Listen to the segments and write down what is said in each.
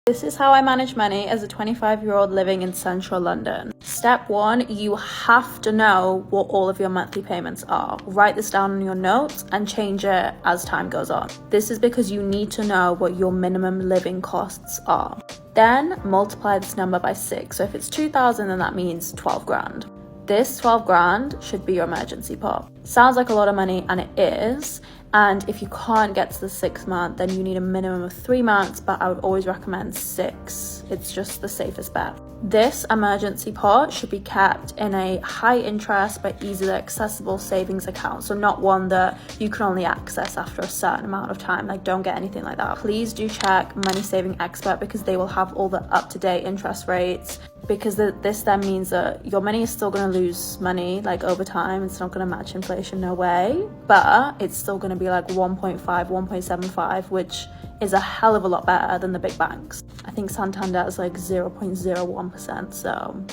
This is how I manage money as a 25-year-old living in central London. Step 1, you have to know what all of your monthly payments are. Write this down on your notes and change it as time goes on. This is because you need to know what your minimum living costs are. Then multiply this number by 6. So if it's 2,000, then that means 12 grand. This 12 grand should be your emergency pot. Sounds like a lot of money, and it is. And if you can't get to the 6th month, then you need a minimum of 3 months, but I would always recommend 6. It's just the safest bet. This emergency pot should be kept in a high interest but easily accessible savings account. So not one that you can only access after a certain amount of time. Like, don't get anything like that. Please do check Money Saving Expert, because they will have all the up-to-date interest rates, because this then means that your money is still going to lose money like over time. It's not going to match inflation, no way, but it's still going to be like 1.5, 1.75, which is a hell of a lot better than the big banks. I think Santander is like 0.01%. So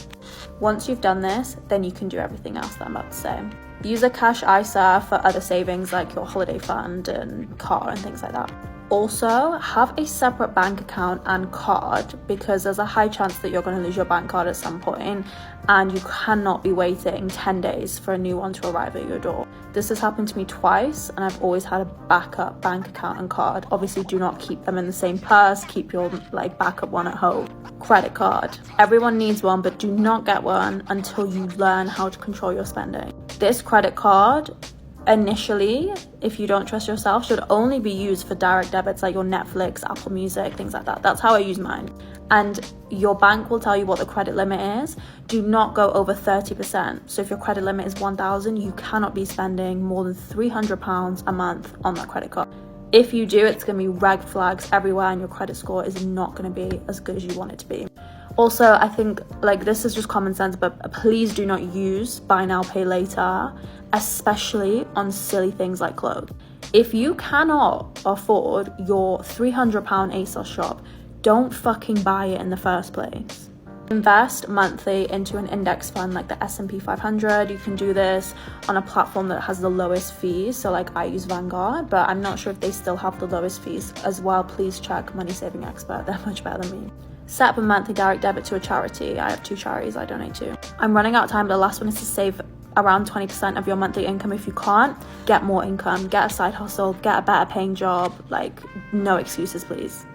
once you've done this, then you can do everything else that I'm about to say. Use a cash ISA for other savings like your holiday fund and car and things like that. Also, have a separate bank account and card, because there's a high chance that you're going to lose your bank card at some point, and you cannot be waiting 10 days for a new one to arrive at your door. This has happened to me twice, and I've always had a backup bank account and card. Obviously, do not keep them in the same purse. Keep your backup one at home. Credit card. Everyone needs one, but do not get one until you learn how to control your spending. This credit card, initially, if you don't trust yourself, should only be used for direct debits like your Netflix, Apple Music, things like that. That's how I use mine. And your bank will tell you what the credit limit is. Do not go over 30%. So if your credit limit is 1,000, you cannot be spending more than £300 a month on that credit card. If you do, it's going to be red flags everywhere, and your credit score is not going to be as good as you want it to be. Also, I think this is just common sense, but please do not use buy now, pay later, especially on silly things like clothes. If you cannot afford your £300 ASOS shop, don't fucking buy it in the first place. Invest monthly into an index fund like the S&P 500. You can do this on a platform that has the lowest fees. So I use Vanguard, but I'm not sure if they still have the lowest fees as well. Please check Money Saving Expert. They're much better than me. Set up a monthly direct debit to a charity. I have 2 charities I donate to. I'm running out of time, but the last one is to save around 20% of your monthly income. If you can't, get more income, get a side hustle, get a better paying job. No excuses, please.